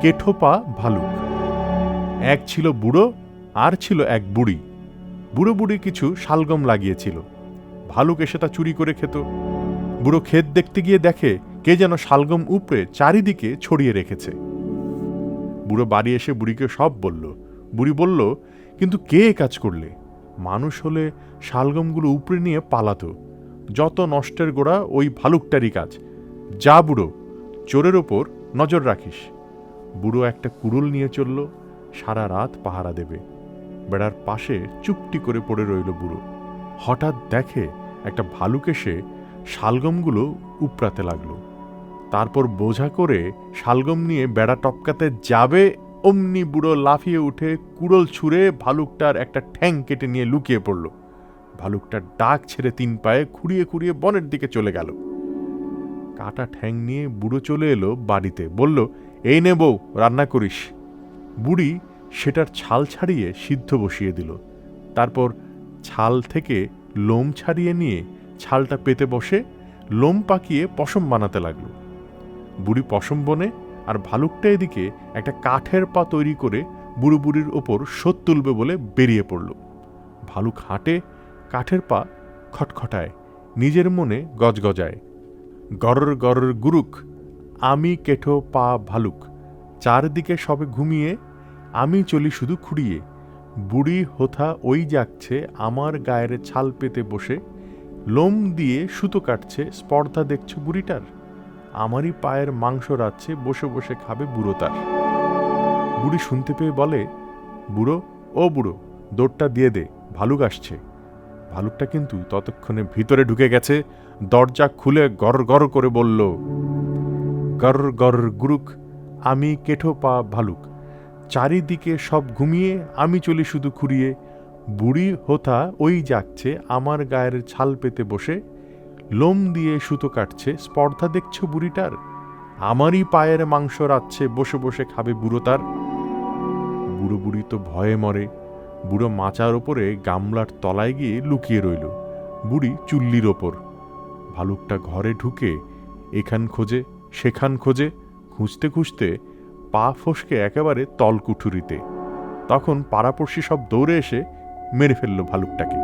কেঠোপা ভালুক। এক ছিল বুড়ো, আর ছিল এক বুড়ি। বুড়ো বুড়ি কিছু শালগম লাগিয়েছিল। ভালুক এসে তা চুরি করে খেত। বুড়ো ক্ষেত দেখতে গিয়ে দেখে কে যেন শালগম উপড়ে চারিদিকে ছড়িয়ে রেখেছে। বুড়ো বাড়ি এসে বুড়িকে সব বলল। বুড়ি বলল, কিন্তু কে এ কাজ করলে? মানুষ হলে শালগমগুলো উপড়ে নিয়ে পালাতো। যত নষ্টের গোড়া ওই ভালুকটারই কাজ। যা বুড়ো, চোরের ওপর নজর রাখিস। বুড়ো একটা কুড়ুল নিয়ে চলল, সারা রাত পাহারা দেবে। বেড়ার পাশে চুপটি করে পড়ে রইল বুড়ো। হঠাৎ দেখে একটা ভালুক এসে শালগমগুলো উপড়াতে লাগলো। তারপর বোঝা করে শালগম নিয়ে বেড়া টপকাতে যাবে, অমনি বুড়ো লাফিয়ে উঠে কুড়োল ছুঁড়ে ভালুকটার একটা ঠ্যাং কেটে নিয়ে লুকিয়ে পড়ল। ভালুকটার ডাক ছেড়ে 3 পায়ে খুঁড়িয়ে খুঁড়িয়ে বনের দিকে চলে গেল। কাটা ঠ্যাং নিয়ে বুড়ো চলে এলো বাড়িতে, বলল, এই নে বউ, রান্না করিস। বুড়ি সেটার ছাল ছাড়িয়ে সিদ্ধ বসিয়ে দিল। তারপর ছাল থেকে লোম ছাড়িয়ে নিয়ে ছালটা পেতে বসে লোম পাকিয়ে পশম বানাতে লাগলো। বুড়ি পশম বনে, আর ভালুকটা এদিকে একটা কাঠের পা তৈরি করে বুড়ো বুড়ির ওপর শোধ তুলবে বলে বেরিয়ে পড়ল। ভালুক হাঁটে, কাঠের পা খটখটায়, নিজের মনে গজগজায়। গরর গরর গুরুক, আমি কেঠো পা ভালুক, চারদিকে সবে ঘুমিয়ে, আমি চলি শুধু খুঁড়িয়ে। বুড়ি হোথা ওই যাচ্ছে, আমার গায়ের ছাল পেতে বসে, লোম দিয়ে সুতো কাটছে, স্পর্ধা দেখছে বুড়িটার। আমারই পায়ের মাংস রাচ্ছে, বসে বসে খাবে বুড়ো তার। বুড়ি শুনতে পেয়ে বলে, বুড়ো, ও বুড়ো, দৌড়টা দিয়ে দে, ভালুক আসছে। ভালুকটা কিন্তু ততক্ষণে ভিতরে ঢুকে গেছে। দরজা খুলে গর গর করে বলল, গর গর গুরুক, আমি কেঠো পা ভালুক, চারিদিকে সব ঘুমিয়ে, আমি চলি শুধু খুঁড়িয়ে। বুড়ি হোথা ওই যাচ্ছে, আমার গায়ের ছাল পেতে বসে, লোম দিয়ে সুতো কাটছে, স্পর্ধা দেখছো বুড়িটার। আমারই পায়ের মাংস রাচ্ছে, বসে বসে খাবে বুড়ো তার। বুড়ো বুড়ি তো ভয়ে মরে। বুড়ো মাচার ওপরে গামলার তলায় গিয়ে লুকিয়ে রইল, বুড়ি চুল্লির ওপর। ভালুকটা ঘরে ঢুকে এখান খোঁজে সেখান খোঁজে, খুঁজতে খুঁজতে পা ফসকে একেবারে তলকুঠুরিতে। তখন পাড়াপড়শি সব দৌড়ে এসে মেরে ফেলল ভালুকটাকে।